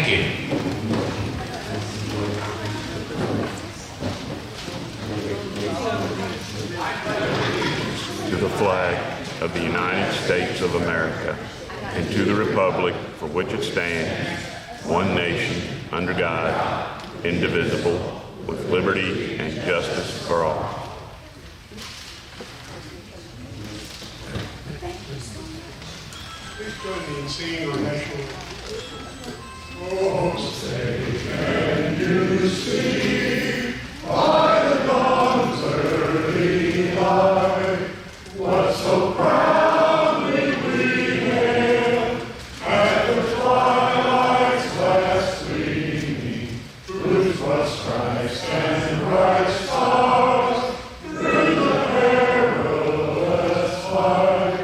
Thank you. To the flag of the United States of America and to the republic for which it stands, one nation, under God, indivisible, with liberty and justice for all. Please join me in singing our national anthem. Oh, say, can you see by the dawn's early light what so proudly we hailed at the twilight's last gleaming, whose was Christ and bright stars through the perilous fight,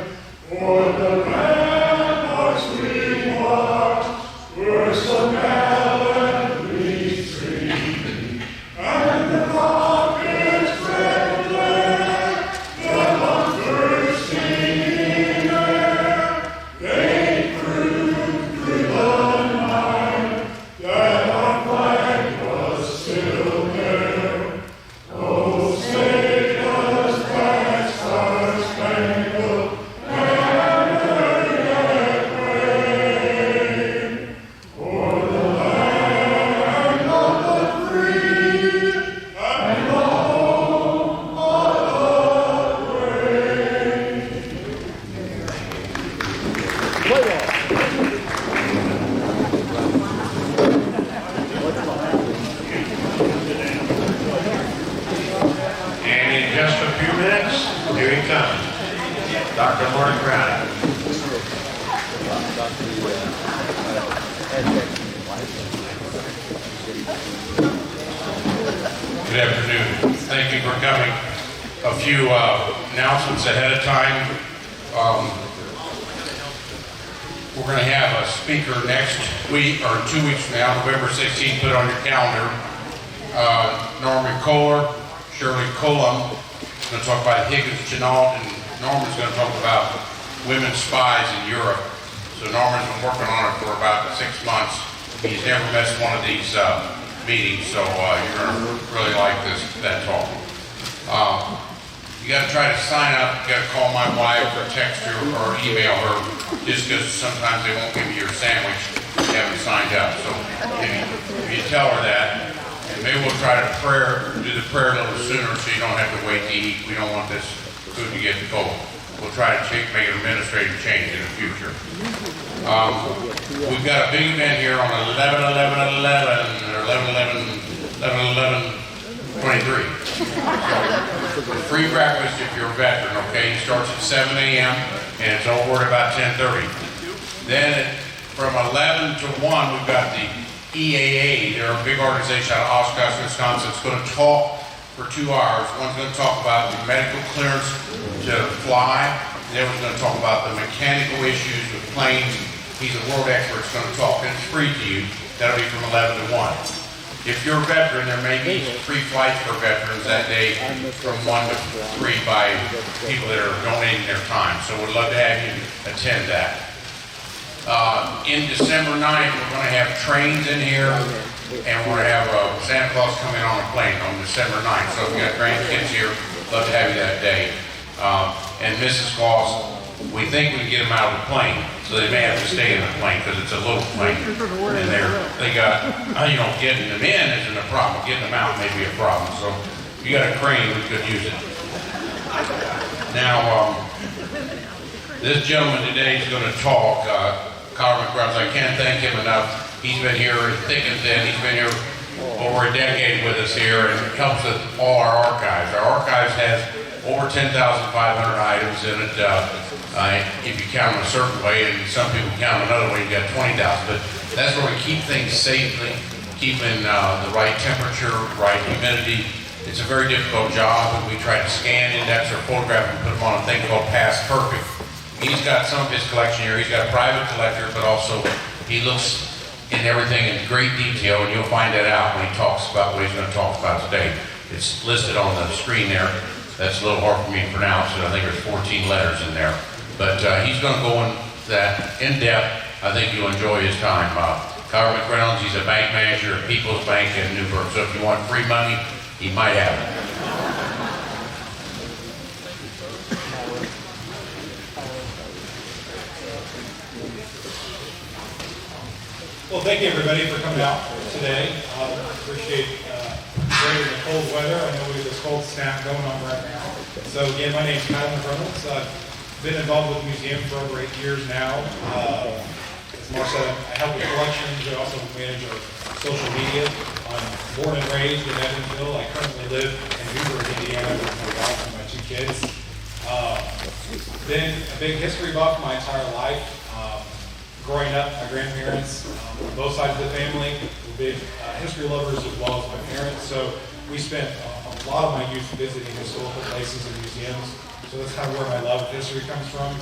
o'er the ramparts we watched were so gallantly streaming, and the rockets red glare fell on bursting in air. They proved through the night that our flag was still there. Oh, say does that star-spangled banner yet wave o'er the land of the free and the home of the brave? And in just a few minutes, here he comes, Dr. Martin Brown. Good afternoon. Thank you for coming. A few announcements ahead of time. We're going to have a speaker next week, or 2 weeks from now, November 16th, put it on your calendar. Norman Kohler, Shirley Cullum, going to talk about Higgins Chenault, and Norman's going to talk about women spies in Europe. So Norman's been working on it for about 6 months. He's never missed one of these meetings, so you're going to really like that talk. You got to try to sign up. You got to call my wife or text her or email her, just because sometimes they won't give you your sandwich if you haven't signed up. So if you tell her that, and maybe we'll try to do the prayer a little sooner so you don't have to wait to eat. We don't want this food to get cold. We'll try to make an administrative change in the future. We've got a big event here on 11/11/11 or 11/11/11/23. Free breakfast if you're a veteran, okay? It starts at 7 a.m. and it's over at about 10:30. Then from 11 to 1, we've got the EAA. They're a big organization out of Oshkosh, Wisconsin. It's going to talk for 2 hours. One's going to talk about the medical clearance to fly. The other one's going to talk about the mechanical issues with planes. He's a world expert. He's going to talk. It's free to you. That'll be from 11 to 1. If you're a veteran, there may be free flights for veterans that day from 1 to 3 by people that are donating their time. So we'd love to have you attend that. In December 9th, we're going to have trains in here, and we're going to have Santa Claus coming on a plane on December 9th. So if you got grandkids here, love to have you that day. And Mrs. Claus, we think we can get them out of the plane, so they may have to stay in the plane because it's a little plane. And they got, getting them in isn't a problem. Getting them out may be a problem. So if you got a crane, we could use it. Now, this gentleman today is going to talk, Colin McReynolds. I can't thank him enough. He's been here thick and thin. He's been here over a decade with us here and helps with all our archives. Our archives has over 10,500 items in it. If you count them a certain way, and some people count another way, you got 20,000. But that's where we keep things safely, keeping the right temperature, right humidity. It's a very difficult job, and we try to scan, index, or photograph and put them on a thing called Past Perfect. He's got some of his collection here. He's got a private collector, but also he looks in everything in great detail, and you'll find that out when he talks about what he's going to talk about today. It's listed on the screen there. That's a little hard for me to pronounce, and I think there's 14 letters in there. But he's going to go in that in depth. I think you'll enjoy his time. Carl McReynolds, he's a bank manager at People's Bank in Newburgh. So if you want free money, he might have it. Well, thank you everybody for coming out today. Appreciate braving the cold weather. I know we have this cold snap going on right now. So again, my name is Kyle McReynolds. I've been involved with the museum for over 8 years now. As Mark said, I help with collections. I also manage our social media. I'm born and raised in Evansville. I currently live in Newburgh, Indiana with my wife and my 2 kids. Been a big history buff my entire life. Growing up, my grandparents, on both sides of the family, were big history lovers as well as my parents. So we spent a lot of my youth visiting historical places and museums. So that's kind of where my love of history comes from.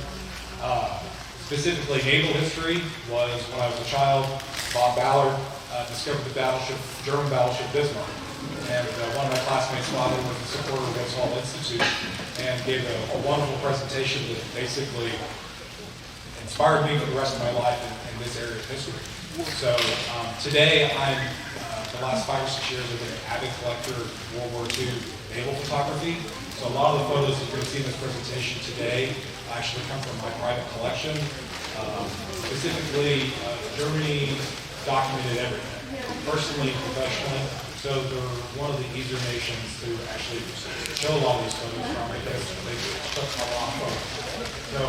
Specifically, naval history was when I was a child. Bob Ballard discovered the German battleship Bismarck. And one of my classmates' father was a supporter of Woods Hall Institute and gave a wonderful presentation that basically inspired me for the rest of my life in this area of history. So today, I'm the last 5 or 6 years I've been an avid collector of World War II naval photography. So a lot of the photos that you're going to see in this presentation today actually come from my private collection. Specifically, Germany documented everything, personally and professionally. So they're one of the easier nations to actually show a lot of these photos from because they took a lot of photos. So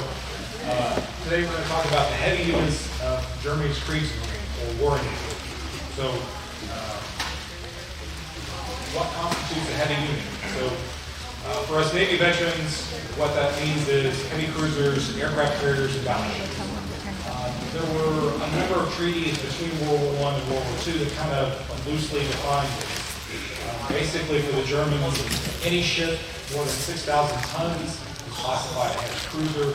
today we're going to talk about the heavy units of Germany's Kriegsmarine, or war navy. So what constitutes a heavy unit? So for us Navy veterans, what that means is heavy cruisers, aircraft carriers, and battleships. There were a number of treaties between World War I and World War II that kind of loosely defined this. Basically, for the Germans, any ship more than 6,000 tons was classified as a cruiser.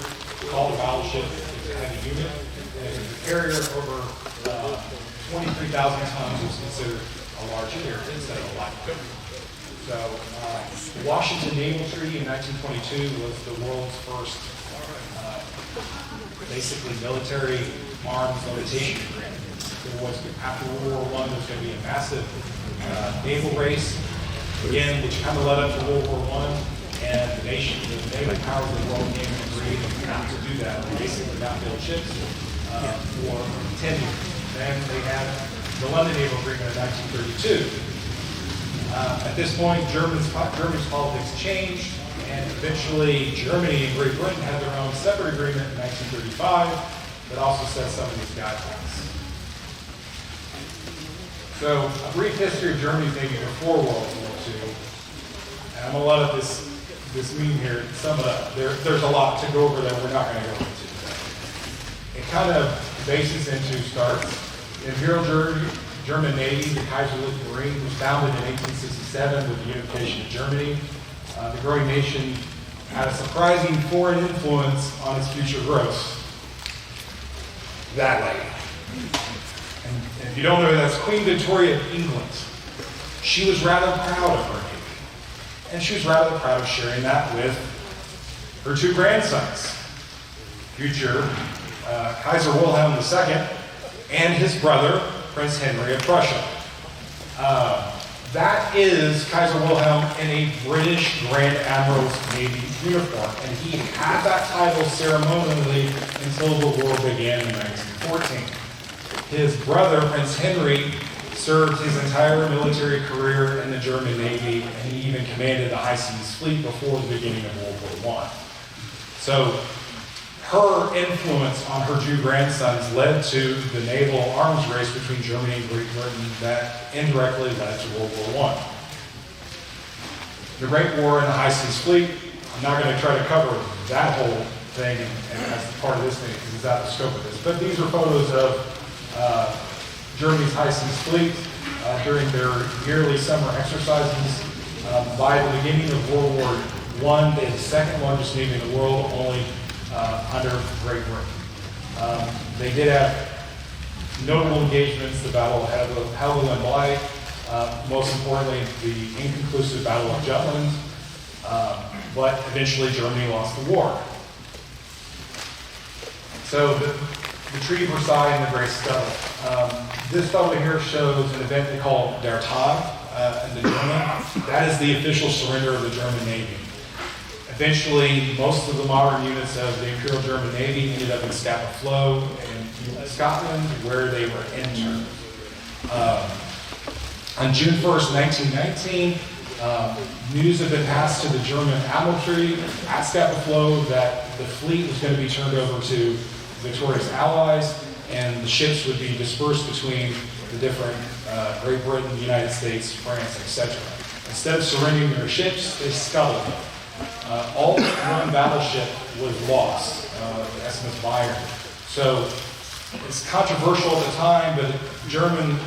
Called a battleship is a heavy unit. And the carrier over 23,000 tons was considered a large unit instead of a light unit. So the Washington Naval Treaty in 1922 was the world's first basically military arms limitation agreement. There was, after World War I, there was going to be a massive naval race, again, which kind of led up to World War I, and the naval powers of the world came and agreed not to do that. They basically not build ships for 10 years. Then they had the London Naval Agreement in 1932. At this point, Germany's politics changed, and eventually Germany and Great Britain had their own separate agreement in 1935 that also set some of these guidelines. So, a brief history of Germany's Navy before World War II. And I'm going to let this mean here, there's a lot to go over that we're not going to go into today. It kind of starts. The Imperial German Navy, the Kriegsmarine, was founded in 1867 with the unification of Germany. The growing nation had a surprising foreign influence on its future growth. That lady. And if you don't know, that's Queen Victoria of England. She was rather proud of her navy. And she was rather proud of sharing that with her 2 grandsons, future Kaiser Wilhelm II and his brother, Prince Henry of Prussia. That is Kaiser Wilhelm in a British Grand Admiral's Navy uniform, and he had that title ceremonially until the war began in 1914. His brother, Prince Henry, served his entire military career in the German Navy, and he even commanded the High Seas Fleet before the beginning of World War I. So her influence on her 2 grandsons led to the naval arms race between Germany and Great Britain that indirectly led to World War I. The Great War and the High Seas Fleet, I'm not going to try to cover that whole thing and as part of this thing because it's out of the scope of this. But these are photos of Germany's High Seas Fleet during their yearly summer exercises. By the beginning of World War I, they had the 2nd largest navy in the world, only under Great Britain. They did have notable engagements, the Battle of Helluland and Bly, most importantly, the inconclusive Battle of Jutland, but eventually Germany lost the war. So the Treaty of Versailles and the Great Scuttle. This photo here shows an event they call Der Tag in the German. That is the official surrender of the German Navy. Eventually, most of the modern units of the Imperial German Navy ended up in Scapa Flow in Scotland, where they were interned. On June 1st, 1919, news had been passed to the German Admiralty at Scapa Flow that the fleet was going to be turned over to victorious allies, and the ships would be dispersed between the different Great Britain, United States, France, etc. Instead of surrendering their ships, they scuttled them. All but one battleship was lost, the SMS Bayern. So it's controversial at the time, but German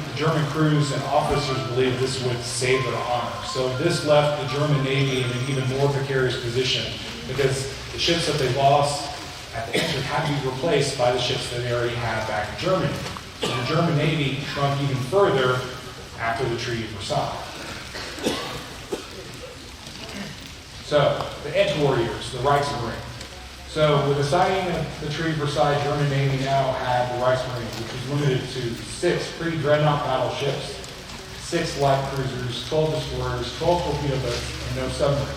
crews and officers believed this would save their honor. So this left the German Navy in an even more precarious position, because the ships that they lost at the entry had to be replaced by the ships that they already had back in Germany. So the German Navy shrunk even further after the Treaty of Versailles. So, the Anti-Warriors, the Kriegsmarine. So, with the signing of the Treaty of Versailles, German Navy now had the Kriegsmarine, which was limited to 6 pre-dreadnought battleships, 6 light cruisers, 12 destroyers, 12 torpedo boats, and no submarines,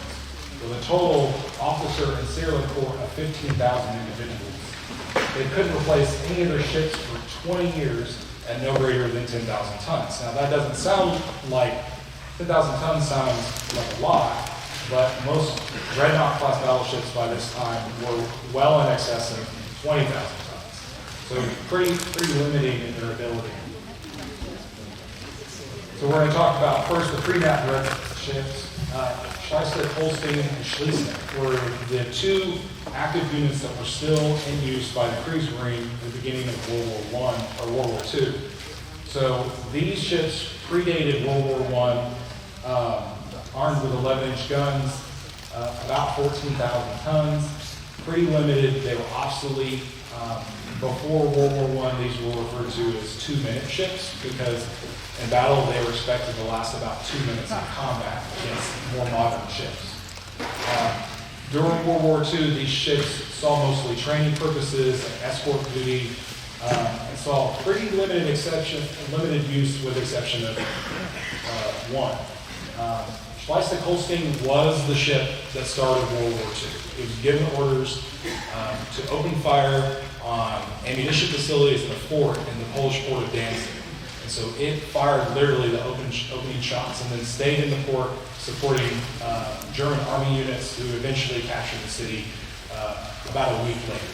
with a total officer and sailor corps of 15,000 individuals. They couldn't replace any of their ships for 20 years at no greater than 10,000 tons. Now, that doesn't sound like 10,000 tons sounds like a lot, but most dreadnought-class battleships by this time were well in excess of 20,000 tons. So pretty limiting in their ability. So we're going to talk about first the pre-nap ships. Schleswig, Holstein, and Schleswig were the 2 active units that were still in use by the Kriegsmarine at the beginning of World War I or World War II. So these ships predated World War I. Armed with 11-inch guns, about 14,000 tons, pretty limited. They were obsolete. Before World War I, these were referred to as 2-minute ships, because in battle they were expected to last about 2 minutes in combat against more modern ships. During World War II, these ships saw mostly training purposes and escort duty, and saw pretty limited use with the exception of one. Schleswig-Holstein was the ship that started World War II. It was given orders to open fire on ammunition facilities in a fort in the Polish port of Danzig. And so it fired literally the opening shots and then stayed in the port supporting German army units who eventually captured the city about a week later.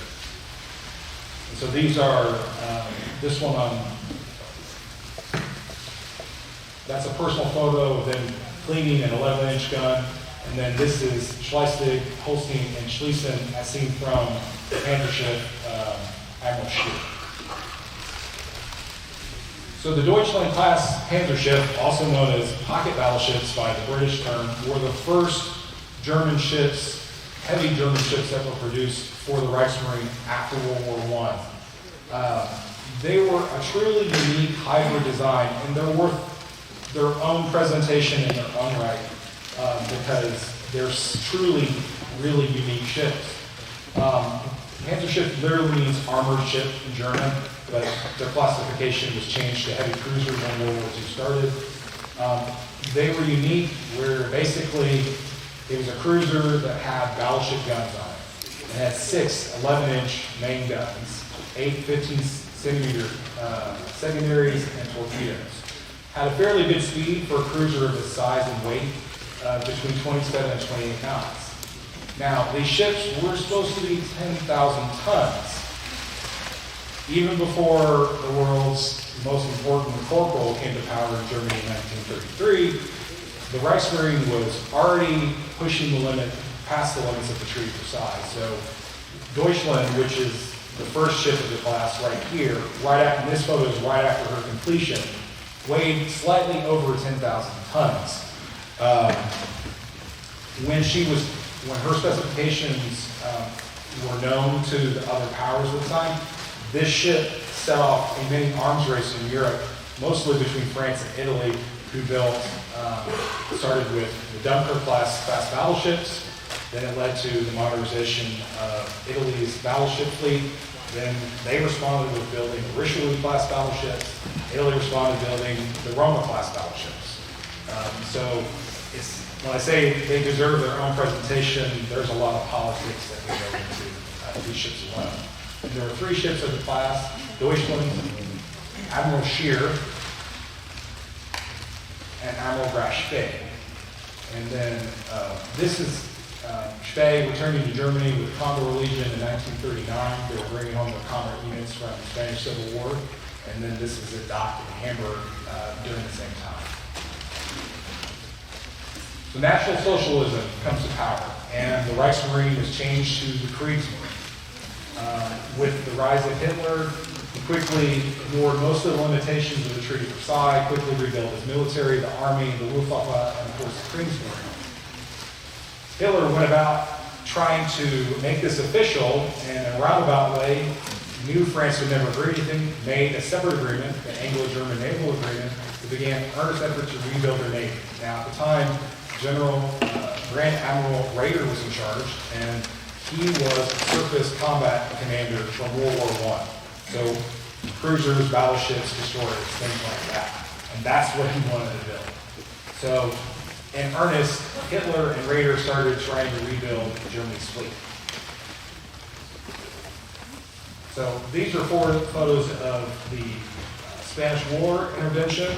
And so these are, this one on, that's a personal photo of them cleaning an 11-inch gun, and then this is Schleswig, Holstein, and Schlesien as seen from the Panther ship Admiral Scheer. So the Deutschland-class Panther ship, also known as pocket battleships by the British term, were the first German ships, heavy German ships that were produced for the Reichsmarine after World War I. They were a truly unique hybrid design, and they're worth their own presentation in their own right, because they're truly, really unique ships. Panzer ship literally means armored ship in German, but their classification was changed to heavy cruiser when World War II started. They were unique where basically it was a cruiser that had battleship guns on it. It had 6 11-inch main guns, 8 15-centimeter secondaries, and torpedoes. Had a fairly good speed for a cruiser of its size and weight, between 27 and 28 knots. Now, these ships were supposed to be 10,000 tons. Even before the world's most important corporal came to power in Germany in 1933, the Reichsmarine was already pushing the limit, past the limits of the Treaty of Versailles. So Deutschland, which is the first ship of the class right here, and this photo is right after her completion, weighed slightly over 10,000 tons. When her specifications were known to the other powers at the time, this ship set off a mini arms race in Europe, mostly between France and Italy, who started with the Dunkirk class fast battleships, Then it led to the modernization of Italy's battleship fleet. Then they responded with building the Richelieu-class battleships. Italy responded building the Roma-class battleships. So it's, when I say they deserve their own presentation, there's a lot of politics that we go into these ships alone. And there were 3 ships of the class: Deutschland, Admiral Scheer, and Admiral Graf Spee. And then this is Spee returning to Germany with the Condor Legion in 1939. They were bringing home their combat units from the Spanish Civil War. And then this is a dock in Hamburg during the same time. So National Socialism comes to power, and the Kriegsmarine is changed to the Kriegsmarine. With the rise of Hitler, he quickly ignored most of the limitations of the Treaty of Versailles, quickly rebuilt his military, the army, the Luftwaffe, and of course the Kriegsmarine. Hitler went about trying to make this official, and in a roundabout way, knew France would never agree to anything, made a separate agreement, the Anglo-German Naval Agreement, that began earnest effort to rebuild their navy. Now, at the time, Grand Admiral Raeder was in charge, and he was a surface combat commander from World War I. So cruisers, battleships, destroyers, things like that. And that's what he wanted to build. So in earnest, Hitler and Raeder started trying to rebuild Germany's fleet. So these are 4 photos of the Spanish War intervention.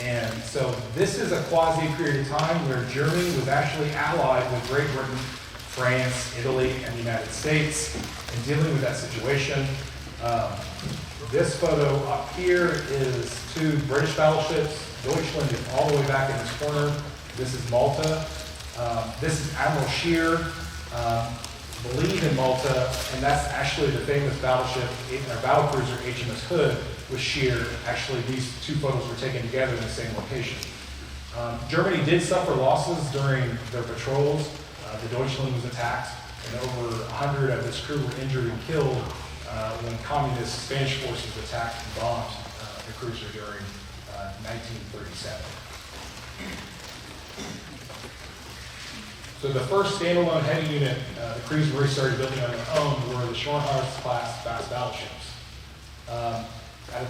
And so this is a quasi period of time where Germany was actually allied with Great Britain, France, Italy, and the United States in dealing with that situation. This photo up here is 2 British battleships. Deutschland is all the way back in this corner. This is Malta. This is Admiral Scheer, believe in Malta, and that's actually the famous battleship, or battlecruiser HMS Hood with Scheer. Actually, these 2 photos were taken together in the same location. Germany did suffer losses during their patrols. The Deutschland was attacked, and over 100 of its crew were injured and killed when communist Spanish forces attacked and bombed the cruiser during 1937. So the first standalone heavy unit the Kriegsmarine started building on their own were the Schornhorst-class fast battleships. At a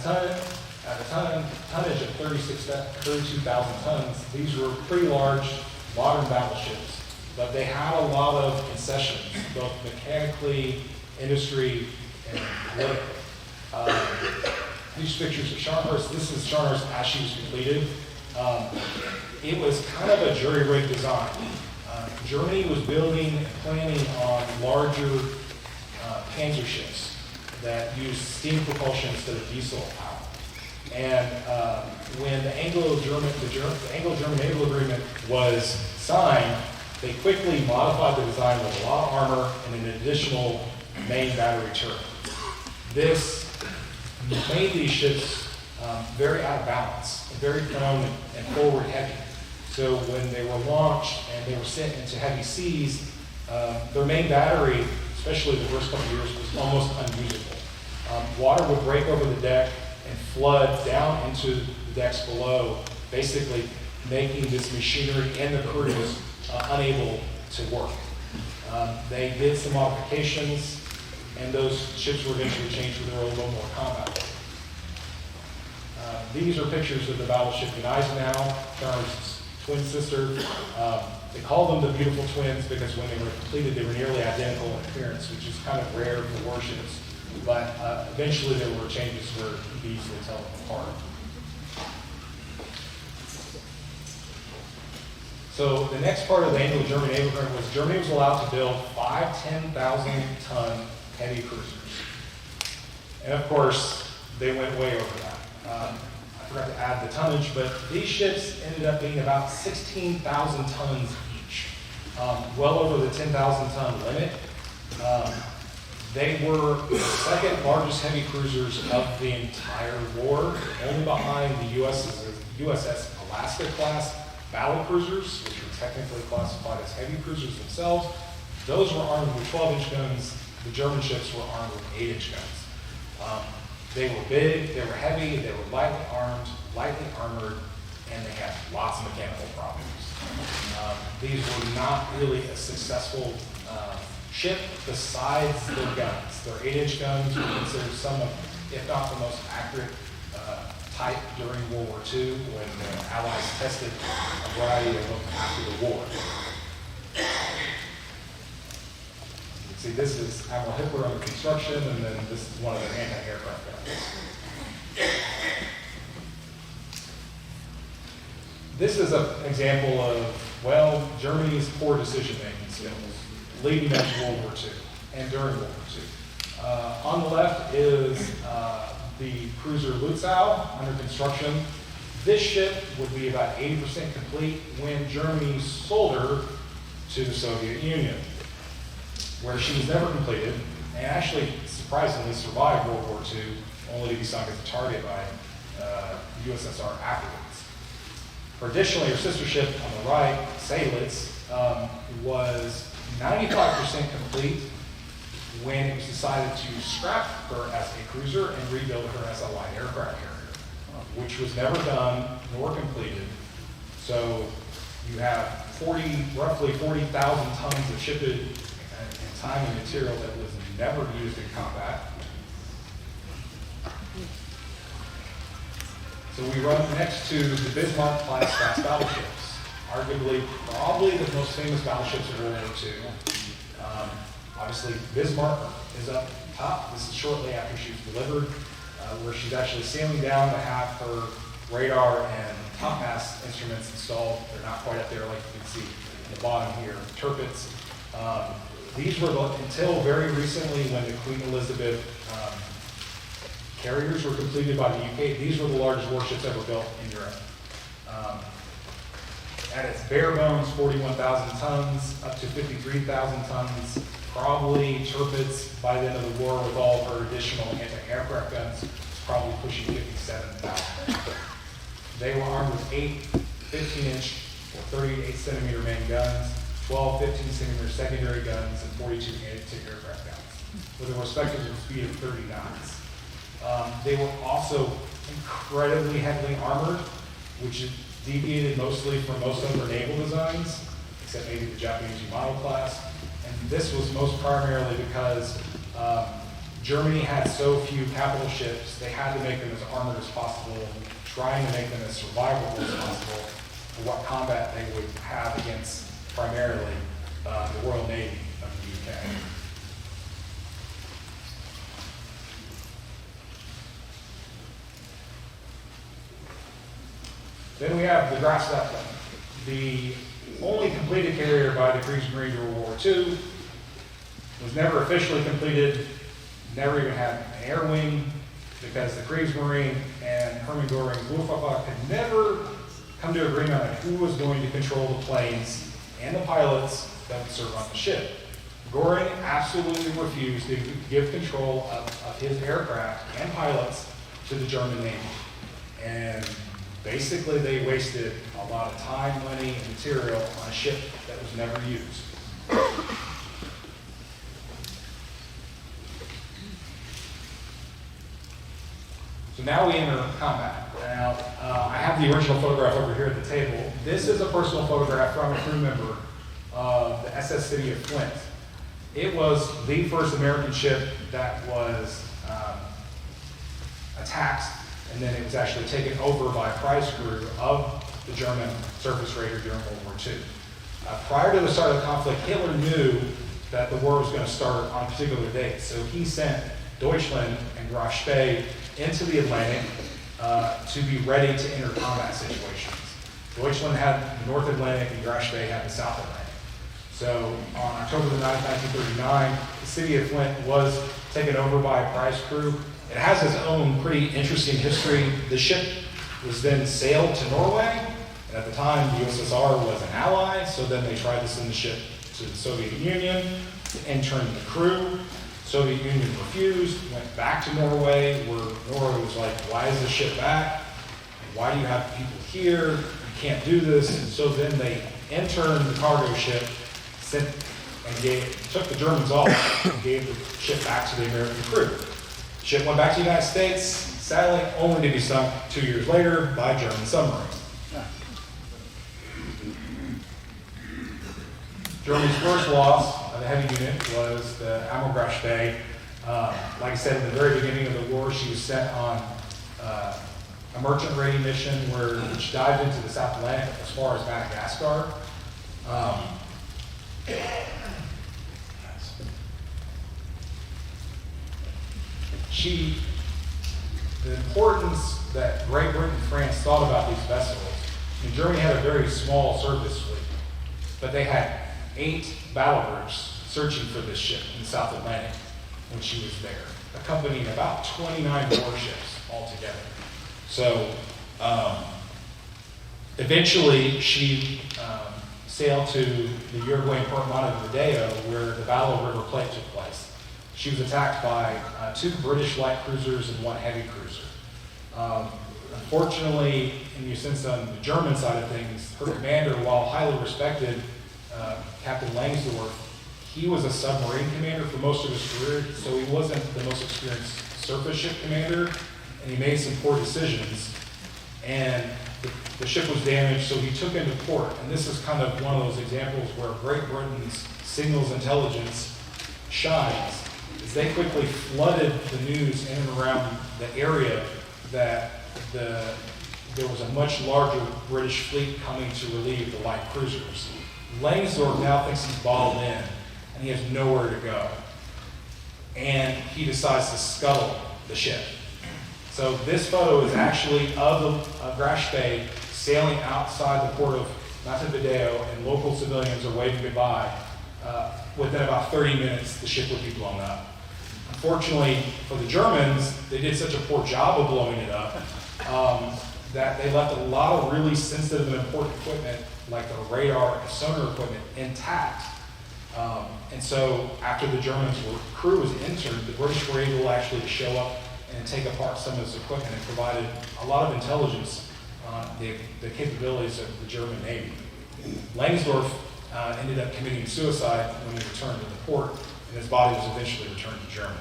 tonnage of 32,000 tons, these were pretty large, modern battleships, but they had a lot of concessions, both mechanically, industry, and politically. These pictures of Scharnhorst, this is Scharnhorst as she was completed. It was kind of a jury-rigged design. Germany was building and planning on larger Panzer ships that used steam propulsion instead of diesel power. And when the Anglo-German Naval Agreement was signed, they quickly modified the design with a lot of armor and an additional main battery turret. This made these ships very out of balance, very prone and forward heavy. So when they were launched and they were sent into heavy seas, their main battery, especially the first couple of years, was almost unusable. Water would break over the deck and flood down into the decks below, basically making this machinery and the crews unable to work. They did some modifications, and those ships were eventually changed for their a little more combat. These are pictures of the battleship Gneisenau, Charles' twin sister. They called them the beautiful twins because when they were completed, they were nearly identical in appearance, which is kind of rare for warships. But eventually there were changes where you could easily tell them apart. So the next part of the Anglo-German Naval Agreement was Germany was allowed to build 5 10,000-ton heavy cruisers. And of course, they went way over that. I forgot to add the tonnage, but these ships ended up being about 16,000 tons each, well over the 10,000-ton limit. They were the second largest heavy cruisers of the entire war, only behind the USS Alaska-class battle cruisers, which were technically classified as heavy cruisers themselves. Those were armed with 12-inch guns. The German ships were armed with 8-inch guns. They were big, they were heavy, they were lightly armed, lightly armored, and they had lots of mechanical problems. These were not really a successful ship besides their guns. Their 8-inch guns were considered some of, if not the most accurate type during World War II when the Allies tested a variety of them after the war. You can see this is Admiral Hitler under construction, and then this is one of their anti-aircraft guns. This is an example of, well, Germany's poor decision-making skills leading up to World War II and during World War II. On the left is the cruiser Lutzow under construction. This ship would be about 80% complete when Germany sold her to the Soviet Union, where she was never completed and actually surprisingly survived World War II, only to be sunk as a target by USSR afterwards. Additionally, her sister ship on the right, Seydlitz, was 95% complete when it was decided to scrap her as a cruiser and rebuild her as a light aircraft carrier, which was never done nor completed. So you have roughly 40,000 tons of shipped and time and material that was never used in combat. So we run next to the Bismarck-class fast battleships, arguably probably the most famous battleships of World War II. Obviously, Bismarck is up top. This is shortly after she was delivered, where she's actually sailing down to have her radar and topmast instruments installed. They're not quite up there like you can see in the bottom here, turrets. These were, until very recently when the Queen Elizabeth carriers were completed by the UK, these were the largest warships ever built in Europe. At its bare bones, 41,000 tons, up to 53,000 tons, probably turrets by the end of the war with all of her additional anti-aircraft guns, probably pushing 57,000. They were armed with 8 15-inch or 38-centimeter main guns, 12 15-centimeter secondary guns, and 42 anti-aircraft guns, with a respective speed of 30 knots. They were also incredibly heavily armored, which deviated mostly from most other naval designs, except maybe the Japanese model class. And this was most primarily because Germany had so few capital ships, they had to make them as armored as possible, trying to make them as survivable as possible for what combat they would have against primarily the Royal Navy of the UK. Then we have the Graf Zeppelin, the only completed carrier by the Kriegsmarine during World War II, was never officially completed, never even had an air wing, because the Kriegsmarine and Hermann Göring's Luftwaffe had never come to agreement on who was going to control the planes and the pilots that would serve on the ship. Göring absolutely refused to give control of his aircraft and pilots to the German Navy. And basically, they wasted a lot of time, money, and material on a ship that was never used. So now we enter combat. Now, I have the original photograph over here at the table. This is a personal photograph from a crew member of the SS City of Flint. It was the first American ship that was attacked, and then it was actually taken over by a prize crew of the German surface raider during World War II. Prior to the start of the conflict, Hitler knew that the war was going to start on particular dates, so he sent Deutschland and Graf Spee into the Atlantic to be ready to enter combat situations. Deutschland had the North Atlantic and Graf Spee had the South Atlantic. So on October the 9th, 1939, the city of Flint was taken over by a prize crew. It has its own pretty interesting history. The ship was then sailed to Norway, and at the time the USSR was an ally, so then they tried to send the ship to the Soviet Union to intern the crew. Soviet Union refused, went back to Norway, where Norway was like, why is this ship back? And why do you have people here? You can't do this. And so then they interned the cargo ship, took the Germans off, and gave the ship back to the American crew. The ship went back to the United States, sadly, only to be sunk 2 years later by a German submarine. Germany's first loss of the heavy unit was the Admiral Grash Bay. Like I said, in the very beginning of the war, she was sent on a merchant raiding mission which dived into the South Atlantic as far as Madagascar. The importance that Great Britain and France thought about these vessels, I mean, Germany had a very small surface fleet, but they had 8 battle groups searching for this ship in the South Atlantic when she was there, accompanying about 29 warships altogether. So eventually she sailed to the Uruguayan port Montevideo, where the Battle of River Plate took place. She was attacked by 2 British light cruisers and 1 heavy cruiser. Unfortunately, in the sense on the German side of things, her commander, while highly respected, Captain Langsdorff, he was a submarine commander for most of his career, so he wasn't the most experienced surface ship commander, and he made some poor decisions. And the ship was damaged, so he took into port. And this is kind of one of those examples where Great Britain's signals intelligence shines, is they quickly flooded the news in and around the area that there was a much larger British fleet coming to relieve the light cruisers. Langsdorff now thinks he's balled in, and he has nowhere to go. And he decides to scuttle the ship. So this photo is actually of Grash Bay sailing outside the port of Montevideo, and local civilians are waving goodbye. Within about 30 minutes, the ship would be blown up. Unfortunately for the Germans, they did such a poor job of blowing it up that they left a lot of really sensitive and important equipment, like the radar and sonar equipment, intact. And so after the crew was entered, the British were able actually to show up and take apart some of this equipment and provided a lot of intelligence on the capabilities of the German Navy. Langsdorff ended up committing suicide when he returned to the port, and his body was eventually returned to Germany.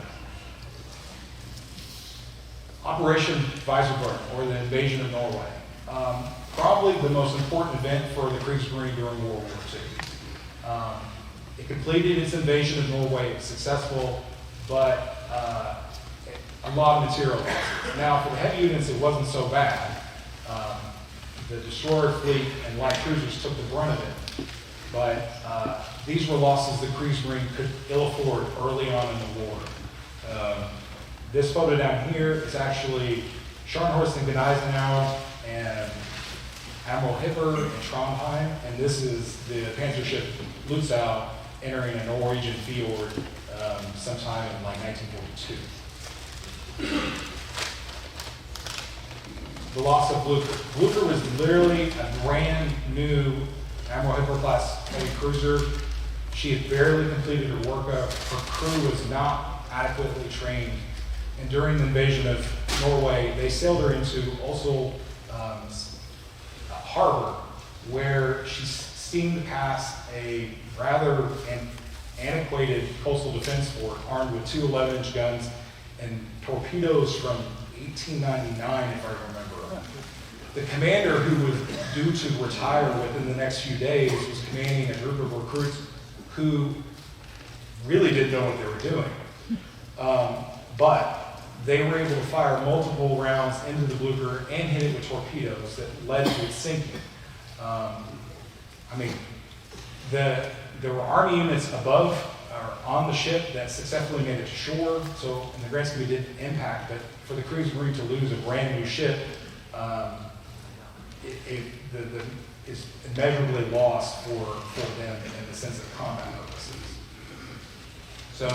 Operation Weserberg, or the invasion of Norway. Probably the most important event for the Kriegsmarine during World War II. It completed its invasion of Norway. It was successful, but a lot of material loss. Now, for the heavy units, it wasn't so bad. The destroyer fleet and light cruisers took the brunt of it, but these were losses the Kriegsmarine could ill afford early on in the war. This photo down here is actually Scharnhorst and Gneisenau and Admiral Hipper and Trondheim, and this is the Panzer ship Lutzow entering a Norwegian fjord sometime in like 1942. The loss of Blucher. Blucher was literally a brand new Admiral Hipper class heavy cruiser. She had barely completed her workup. Her crew was not adequately trained. And during the invasion of Norway, they sailed her into Oslo harbor, where she steamed past a rather antiquated coastal defense fort armed with 2 11-inch guns and torpedoes from 1899, if I remember. The commander, who was due to retire within the next few days, was commanding a group of recruits who really didn't know what they were doing. But they were able to fire multiple rounds into the Blucher and hit it with torpedoes that led to its sinking. There were Army units above or on the ship that successfully made it to shore, so in the grand scheme it didn't impact, but for the Kriegsmarine to lose a brand new ship is immeasurably lost for them in the sense of combat purposes. So,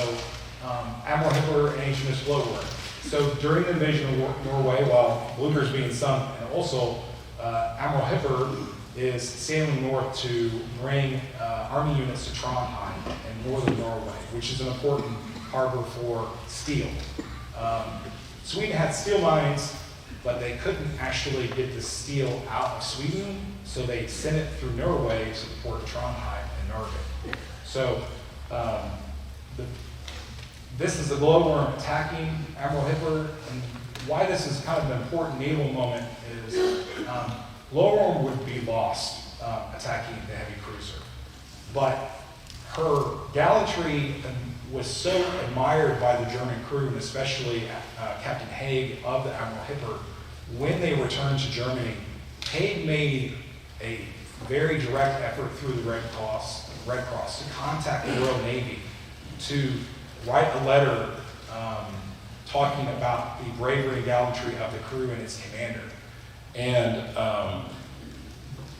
Admiral Hitler and HMS Glowworm. So during the invasion of Norway, while Blucher is being sunk, and also Admiral Hipper is sailing north to bring Army units to Trondheim in northern Norway, which is an important harbor for steel. Sweden had steel mines, but they couldn't actually get the steel out of Sweden, so they sent it through Norway to the port of Trondheim and Narvik. So this is the glowworm attacking Admiral Hitler, and why this is kind of an important naval moment is glowworm would be lost attacking the heavy cruiser. But her gallantry was so admired by the German crew, and especially Captain Haig of the Admiral Hipper. When they returned to Germany, Haig made a very direct effort through the Red Cross to contact the Royal Navy to write a letter talking about the bravery and gallantry of the crew and its commander. And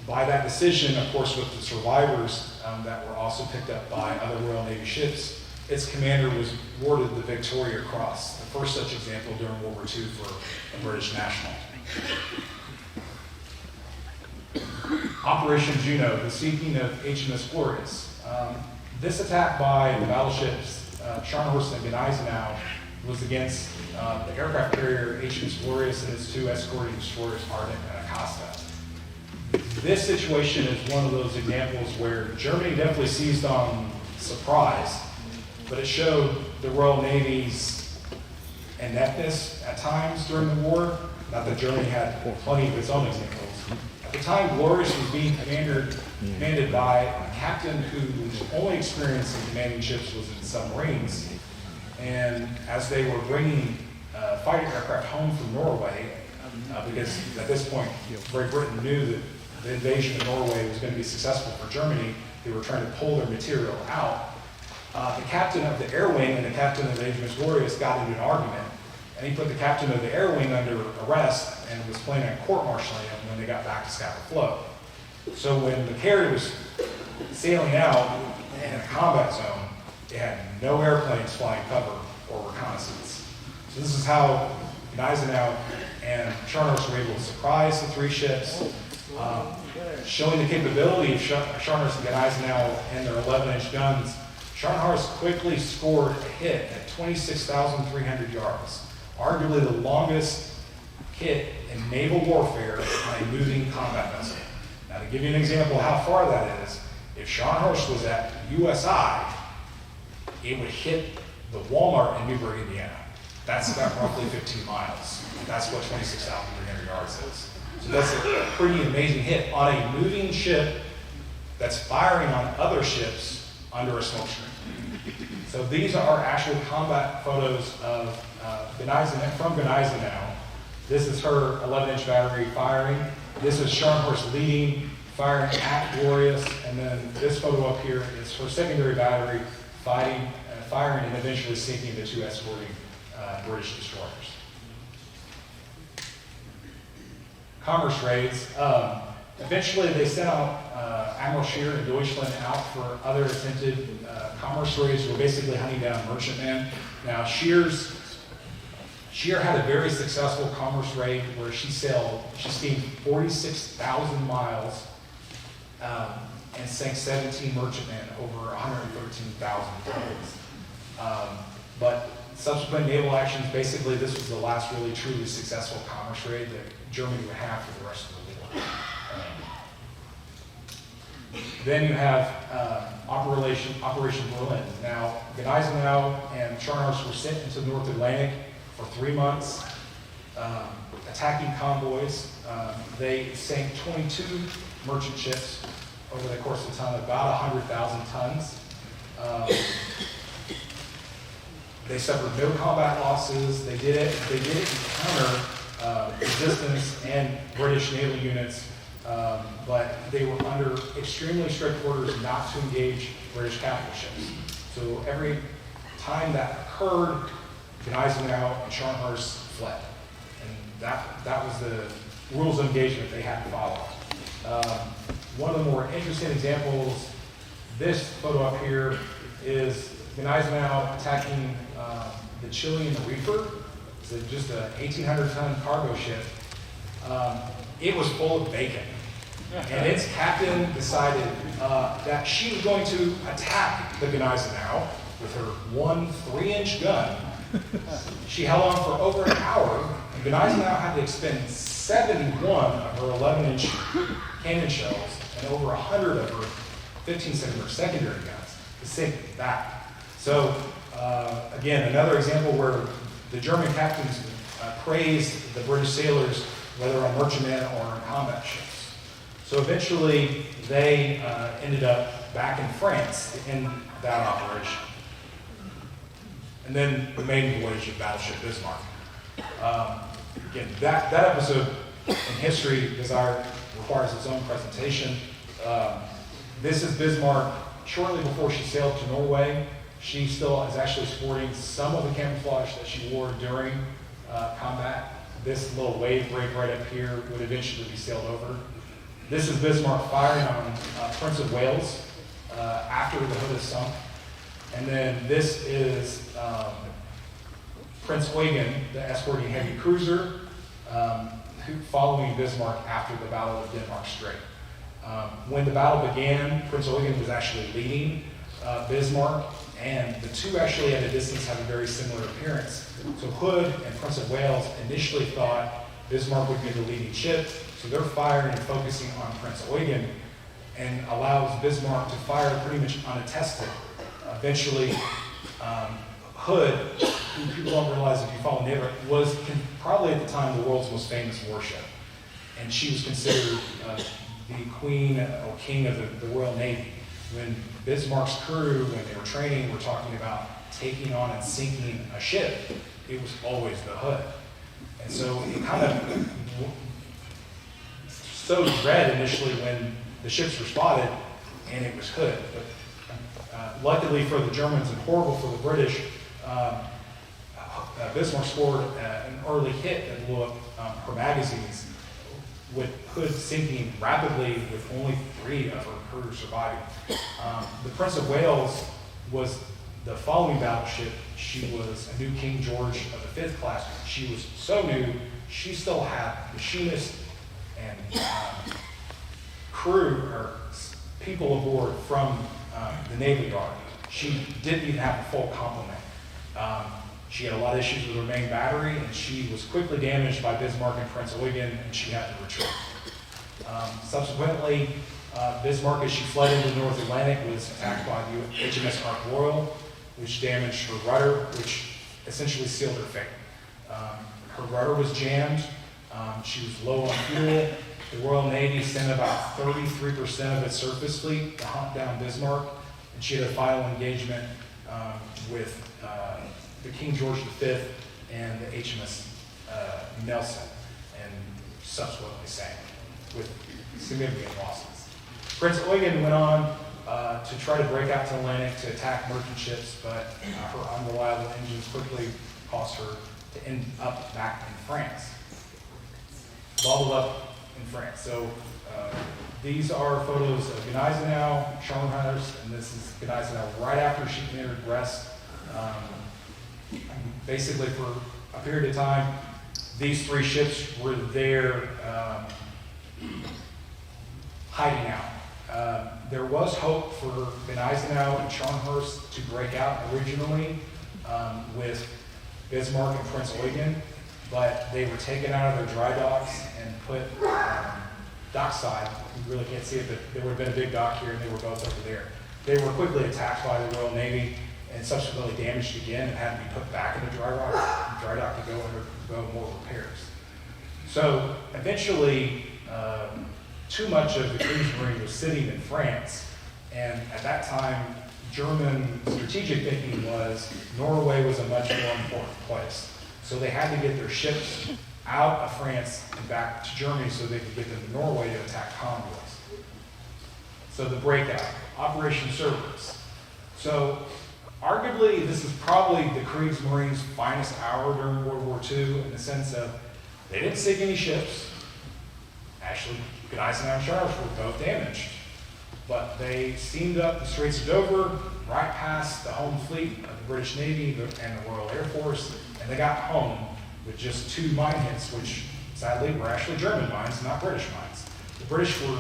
by that decision, of course, with the survivors that were also picked up by other Royal Navy ships, its commander was awarded the Victoria Cross, the first such example during World War II for a British national. Operation Juno, the sinking of HMS Glorious. This attack by the battleships Scharnhorst and Gneisenau was against the aircraft carrier HMS Glorious and its 2 escorting destroyers, Ardent and Acosta. This situation is one of those examples where Germany definitely seized on surprise, but it showed the Royal Navy's ineptness at times during the war. Not that Germany had plenty of its own examples. At the time, Glorious was being commanded by a captain whose only experience in commanding ships was in submarines. And as they were bringing fighter aircraft home from Norway, because at this point, Great Britain knew that the invasion of Norway was going to be successful for Germany, they were trying to pull their material out. The captain of the air wing and the captain of the HMS Glorious got into an argument, and he put the captain of the air wing under arrest and was planning on court-martialing him when they got back to Scapa Flow. So when the carrier was sailing out in a combat zone, it had no airplanes flying cover or reconnaissance. So this is how Gneisenau and Scharnhorst were able to surprise the 3 ships, showing the capability of Scharnhorst and Gneisenau and their 11-inch guns. Scharnhorst quickly scored a hit at 26,300 yards, arguably the longest hit in naval warfare on a moving combat vessel. Now, to give you an example of how far that is, if Scharnhorst was at USI, it would hit the Walmart in Newburgh, Indiana. That's about roughly 15 miles. That's what 26,300 yards is. So that's a pretty amazing hit on a moving ship that's firing on other ships under a smoke screen. So these are actual combat photos of from Gneisenau. This is her 11-inch battery firing. This is Scharnhorst leading, firing at Glorious. And then this photo up here is her secondary battery firing and eventually sinking the 2 escorting British destroyers. Commerce raids. Eventually they sent out Admiral Scheer and Deutschland out for other attempted commerce raids who were basically hunting down merchantmen. Now Scheer had a very successful commerce raid where she steamed 46,000 miles and sank 17 merchantmen over 113,000 tons. But subsequent naval actions, basically this was the last really truly successful commerce raid that Germany would have for the rest of the war. Then you have Operation Berlin. Now, Gneisenau and Scharnhorst were sent into the North Atlantic for 3 months, attacking convoys. They sank 22 merchant ships over the course of time, about 100,000 tons. They suffered no combat losses. They did encounter resistance and British naval units, but they were under extremely strict orders not to engage British capital ships. So every time that occurred, Gneisenau and Scharnhorst fled. And that was the rules of engagement they had to follow. One of the more interesting examples, this photo up here, is Gneisenau attacking the Chilean Reaper. It's just an 1,800-ton cargo ship. It was full of bacon. And its captain decided that she was going to attack the Gneisenau with her 1 3-inch gun. She held on for over an hour, and Gneisenau had to expend 71 of her 11-inch cannon shells and over 100 of her 15-centimeter secondary guns to sink that. So, again, another example where the German captains praised the British sailors, whether on merchantmen or on combat ships. So eventually, they ended up back in France to end that operation. And then the maiden voyage of Battleship Bismarck. Again, that episode in history requires its own presentation. This is Bismarck shortly before she sailed to Norway. She still is actually sporting some of the camouflage that she wore during combat. This little wave break right up here would eventually be sailed over. This is Bismarck firing on Prince of Wales after the hood is sunk. And then this is Prince Eugen, the escorting heavy cruiser, following Bismarck after the Battle of Denmark Strait. When the battle began, Prince Eugen was actually leading Bismarck, and the two actually at a distance have a very similar appearance. So Hood and Prince of Wales initially thought Bismarck would be the leading ship, so they're firing and focusing on Prince Eugen, and allows Bismarck to fire pretty much unattested. Eventually, Hood, who people don't realize if you follow Naval, was probably at the time the world's most famous warship. And she was considered the queen or king of the Royal Navy. When Bismarck's crew, when they were training, were talking about taking on and sinking a ship, it was always the Hood. And so it kind of sowed dread initially when the ships were spotted, and it was Hood. But luckily for the Germans and horrible for the British, Bismarck scored an early hit that blew up her magazines, with Hood sinking rapidly with only 3 of her crew surviving. The Prince of Wales was the following battleship. She was a new King George of the 5th class. She was so new, she still had machinists and crew or people aboard from the Navy Yard. She didn't even have a full complement. She had a lot of issues with her main battery, and she was quickly damaged by Bismarck and Prince Eugen, and she had to retreat. Subsequently, Bismarck, as she fled into the North Atlantic, was attacked by the HMS Ark Royal, which damaged her rudder, which essentially sealed her fate. Her rudder was jammed. She was low on fuel. The Royal Navy sent about 33% of its surface fleet to hunt down Bismarck, and she had a final engagement with the King George V and the HMS Nelson, and subsequently sank with significant losses. Prince Eugen went on to try to break out to the Atlantic to attack merchant ships, but her unreliable engines quickly caused her to end up back in France, balled up in France. So these are photos of Gneisenau, Scharnhorst, and this is Gneisenau right after she entered Brest. Basically, for a period of time, these 3 ships were there hiding out. There was hope for Gneisenau and Scharnhorst to break out originally with Bismarck and Prince Eugen, but they were taken out of their dry docks and put dockside. You really can't see it, but there would have been a big dock here, and they were both over there. They were quickly attacked by the Royal Navy and subsequently damaged again and had to be put back in the dry dock to go more repairs. So eventually, too much of the Kriegsmarine was sitting in France, and at that time, German strategic thinking was Norway was a much more important place. So they had to get their ships out of France and back to Germany so they could get them to Norway to attack convoys. So the breakout, Operation Cerberus. So arguably, this is probably the Kriegsmarine's finest hour during World War II in the sense of they didn't sink any ships. Actually, Gneisenau and Scharnhorst were both damaged. But they steamed up the Straits of Dover, right past the home fleet of the British Navy and the Royal Air Force, and they got home with just 2 mine hits, which sadly were actually German mines, not British mines. The British were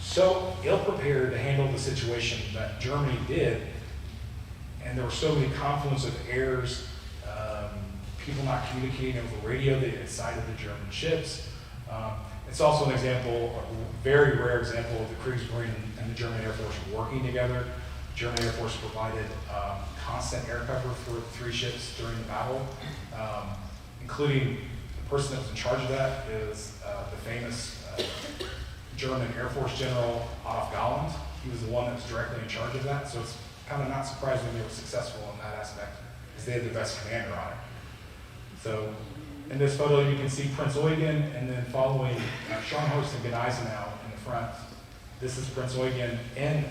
so ill-prepared to handle the situation that Germany did, and there were so many confluence of errors, people not communicating over radio, they had sighted the German ships. It's also an example, a very rare example of the Kriegsmarine and the German Air Force working together. The German Air Force provided constant air cover for 3 ships during the battle, including the person that was in charge of that is the famous German Air Force General Adolf Galland. He was the one that was directly in charge of that, so it's kind of not surprising they were successful in that aspect, because they had the best commander on it. So in this photo, you can see Prince Eugen, and then following Scharnhorst and Gneisenau in the front. This is Prince Eugen, and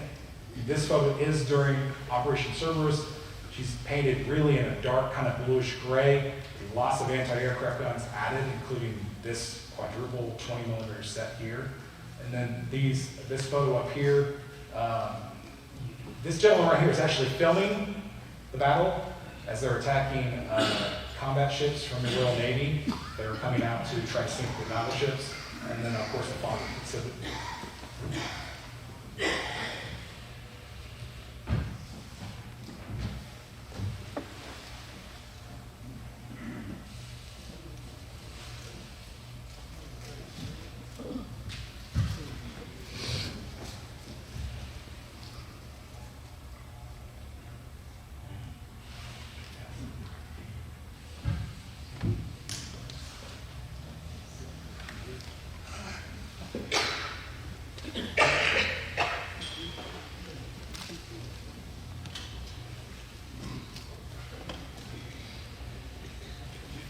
this photo is during Operation Cerberus. She's painted really in a dark kind of bluish gray. Lots of anti-aircraft guns added, including this quadruple 20mm set here. And then this photo up here, this gentleman right here is actually filming the battle as they're attacking combat ships from the Royal Navy that are coming out to try to sink the battleships. And then, of course, the father.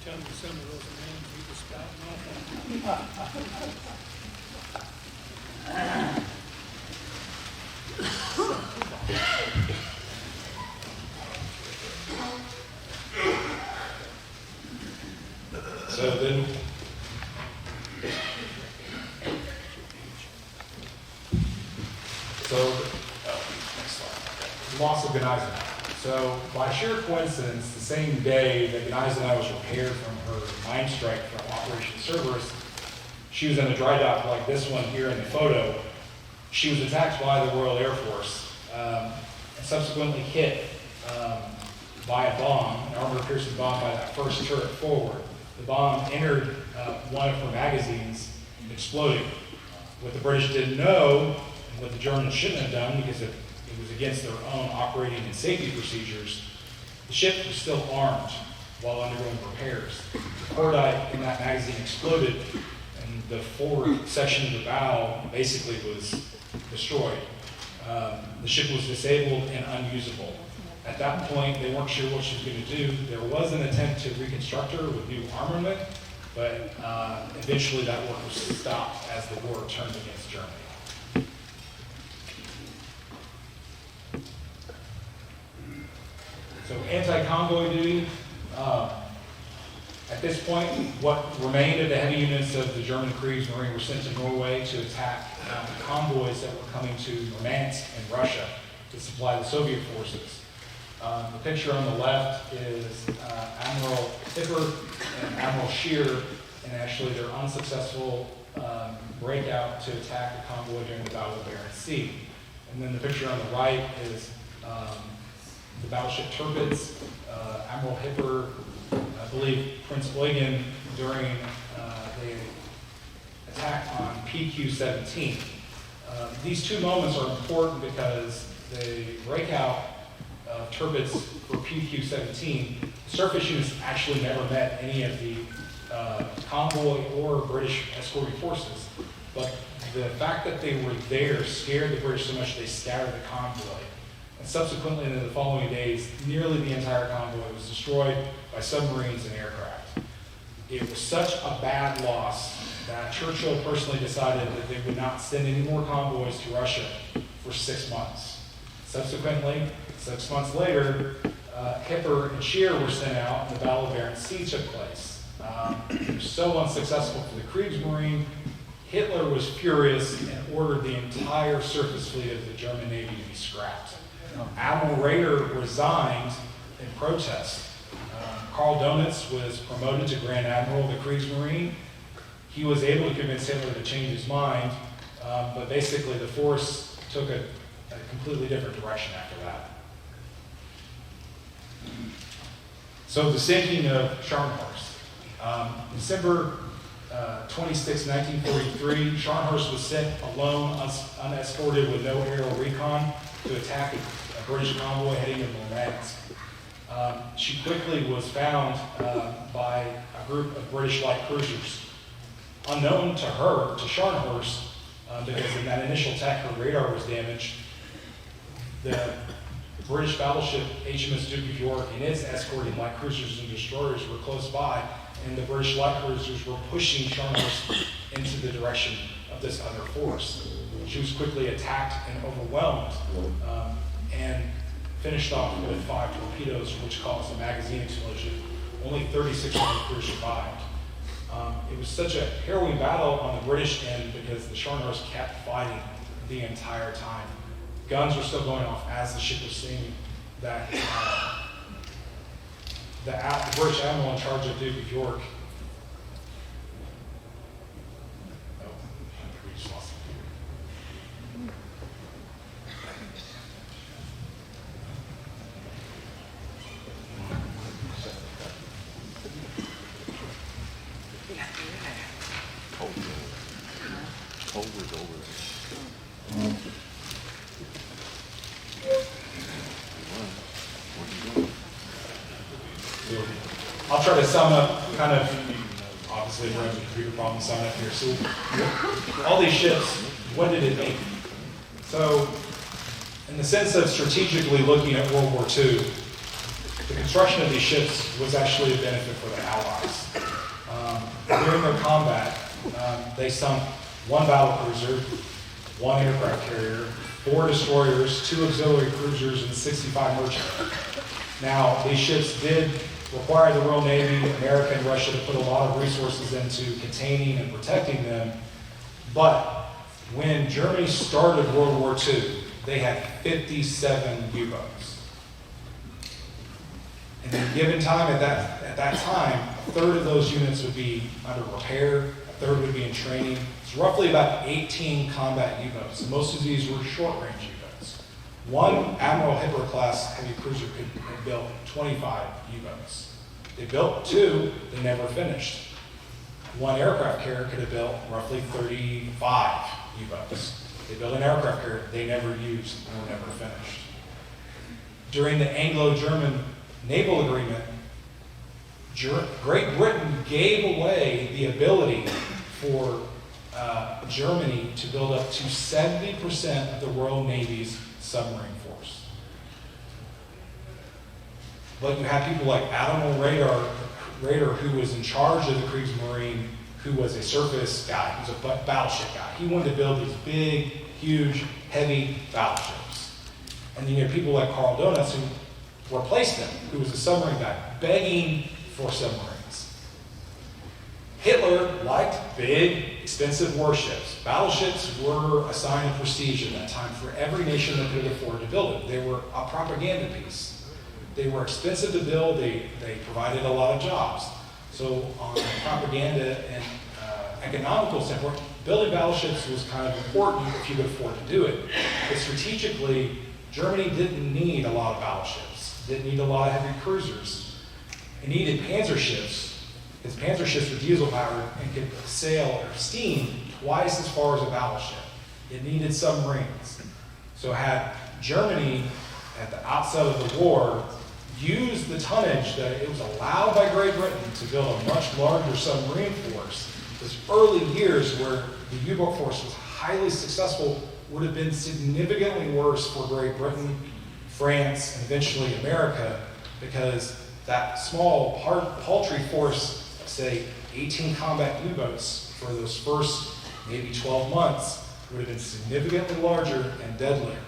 Tell me some of those names you were spouting off on. So then, next slide. Loss of Gneisenau. So by sheer coincidence, the same day that Gneisenau was repaired from her mine strike from Operation Cerberus, she was in a dry dock like this one here in the photo. She was attacked by the Royal Air Force and subsequently hit by a bomb, an armor-piercing bomb by that first turret forward. The bomb entered one of her magazines, exploding. What the British didn't know, and what the Germans shouldn't have done, because it was against their own operating and safety procedures, the ship was still armed while undergoing repairs. The cordite in that magazine exploded, and the forward section of the bow basically was destroyed. The ship was disabled and unusable. At that point, they weren't sure what she was going to do. There was an attempt to reconstruct her with new armament, but eventually that work was stopped as the war turned against Germany. So anti-convoy duty. At this point, what remained of the heavy units of the German Kriegsmarine were sent to Norway to attack convoys that were coming to Murmansk in Russia to supply the Soviet forces. The picture on the left is Admiral Hipper and Admiral Scheer, and actually their unsuccessful breakout to attack the convoy during the Battle of Barents Sea. And then the picture on the right is the battleship Tirpitz, Admiral Hipper, I believe Prince Eugen during the attack on PQ-17. These two moments are important because the breakout of Tirpitz for PQ-17, surface units actually never met any of the convoy or British escorting forces, but the fact that they were there scared the British so much they scattered the convoy. And subsequently, in the following days, nearly the entire convoy was destroyed by submarines and aircraft. It was such a bad loss that Churchill personally decided that they would not send any more convoys to Russia for 6 months. Subsequently, 6 months later, Hipper and Scheer were sent out, and the Battle of Barents Sea took place. It was so unsuccessful for the Kriegsmarine, Hitler was furious and ordered the entire surface fleet of the German Navy to be scrapped. Admiral Raeder resigned in protest. Karl Donitz was promoted to Grand Admiral of the Kriegsmarine. He was able to convince Hitler to change his mind, but basically the force took a completely different direction after that. So the sinking of Scharnhorst. December 26, 1943, Scharnhorst was sent alone, unescorted with no aerial recon, to attack a British convoy heading to Murmansk. She quickly was found by a group of British light cruisers. Unknown to her, to Scharnhorst, because in that initial attack her radar was damaged, The British battleship HMS Duke of York and its escorting light cruisers and destroyers were close by, and the British light cruisers were pushing Charles into the direction of this other force. She was quickly attacked and overwhelmed, and finished off with 5 torpedoes, which caused a magazine explosion. Only 36 of the crew survived. It was such a harrowing battle on the British end because the Charners kept fighting the entire time. Guns were still going off as the ship was sinking. That the British admiral in charge of Duke of York. Oh, we just lost it. Over's over. So I'll try to sum up, kind of, obviously we're having a computer problem summing up here. So all these ships, what did it mean? So in the sense of strategically looking at World War II, the construction of these ships was actually a benefit for the Allies. During their combat, they sunk 1 battlecruiser, 1 aircraft carrier, 4 destroyers, 2 auxiliary cruisers, and 65 merchant. Now, these ships did require the Royal Navy, America, and Russia to put a lot of resources into containing and protecting them. But when Germany started World War II, they had 57 U-boats. And in a given time, at that time, a third of those units would be under repair, a third would be in training. It's roughly about 18 combat U-boats. Most of these were short-range U-boats. 1 Admiral Hitler class heavy cruiser could have built 25 U-boats. They built 2, they never finished. 1 aircraft carrier could have built roughly 35 U-boats. They built an aircraft carrier they never used and were never finished. During the Anglo-German naval agreement, Great Britain gave away the ability for Germany to build up to 70% of the Royal Navy's submarine force. But you had people like Admiral Raeder, who was in charge of the Kriegsmarine, who was a surface guy, he was a battleship guy. He wanted to build these big, huge, heavy battleships. And then you had people like Carl Donuts, who replaced him, who was a submarine guy, begging for submarines. Hitler liked big, expensive warships. Battleships were a sign of prestige at that time for every nation that could afford to build it. They were a propaganda piece. They were expensive to build. They provided a lot of jobs. So on a propaganda and economical standpoint, building battleships was kind of important if you could afford to do it. But strategically, Germany didn't need a lot of battleships. Didn't need a lot of heavy cruisers. It needed panzer ships. His panzer ships were diesel powered and could sail or steam twice as far as a battleship. It needed submarines. So had Germany, at the outset of the war, used the tonnage that it was allowed by Great Britain to build a much larger submarine force, those early years where the U-boat force was highly successful would have been significantly worse for Great Britain, France, and eventually America, because that small, paltry force, say 18 combat U-boats for those first maybe 12 months, would have been significantly larger and deadlier.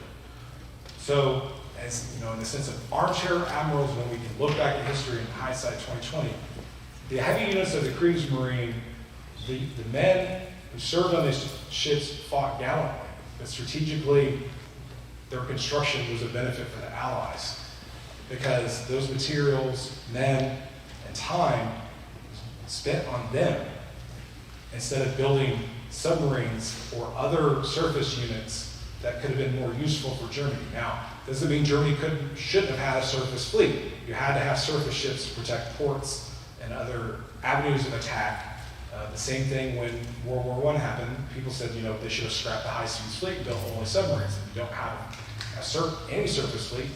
So, as you know, in the sense of armchair admirals, when we can look back at history in hindsight 2020, the heavy units of the Kriegsmarine, the men who served on these ships fought gallantly, but strategically, their construction was a benefit for the Allies, because those materials, men, and time spent on them instead of building submarines or other surface units that could have been more useful for Germany. Now, doesn't mean Germany shouldn't have had a surface fleet. You had to have surface ships to protect ports and other avenues of attack. The same thing when World War I happened. People said, they should have scrapped the high-seas fleet and built only submarines. If you don't have any surface fleet,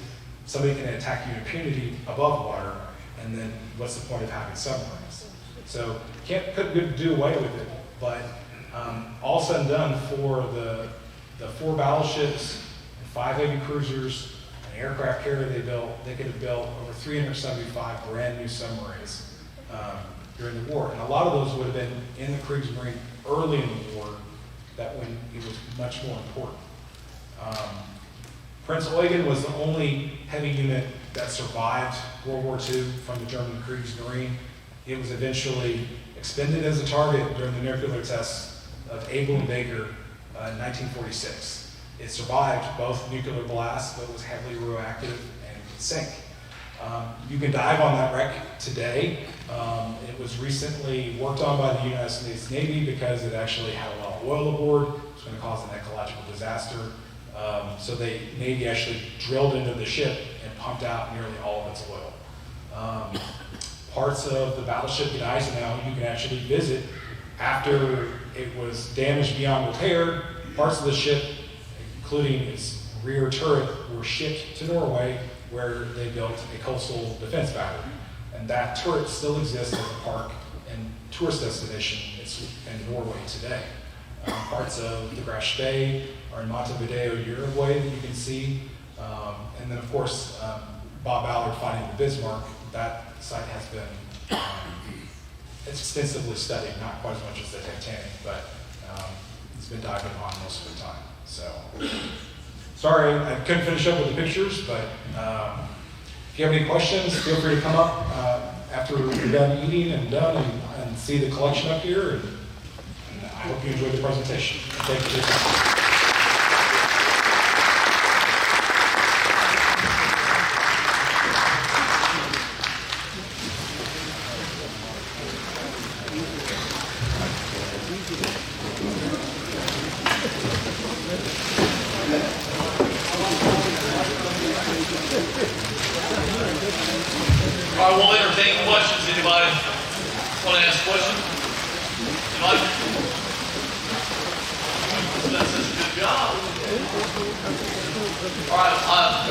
somebody can attack you in impunity above water, and then what's the point of having submarines? So couldn't do away with it, but all said and done, for the 4 battleships, 5 heavy cruisers, an aircraft carrier they could have built over 375 brand new submarines during the war. And a lot of those would have been in the Kriegsmarine early in the war, that when it was much more important. Prince Eugen was the only heavy unit that survived World War II from the German Kriegsmarine. It was eventually expended as a target during the nuclear tests of Able and Baker in 1946. It survived both nuclear blasts, but was heavily radioactive and could sink. You can dive on that wreck today. It was recently worked on by the United States Navy because it actually had a lot of oil aboard. It was going to cause an ecological disaster. So the Navy actually drilled into the ship and pumped out nearly all of its oil. Parts of the battleship in Eisenhower you can actually visit after it was damaged beyond repair. Parts of the ship, including its rear turret, were shipped to Norway, where they built a coastal defense battery. And that turret still exists as a park and tourist destination in Norway today. Parts of the Grash Bay are in Montevideo, Uruguay, that you can see. And then, of course, Bob Ballard fighting the Bismarck. That site has been extensively studied, not quite as much as the Titanic, but it's been dived upon most of the time. So, sorry, I couldn't finish up with the pictures, but if you have any questions, feel free to come up after we're done eating and done and see the collection up here. And I hope you enjoyed the presentation. Thank you for your time. All right, we'll entertain questions. Anybody want to ask questions? Anybody? That's such a good job. All right,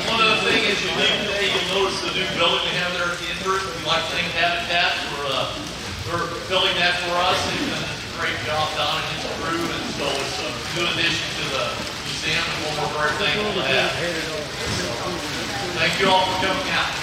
one other thing as you leave today, you'll notice the new building we have there at the entrance. We like to thank Habitat for building that for us. They've done a great job, Don and his crew, and so it's a new addition to the museum, and we're very thankful to have. Thank you all for coming out.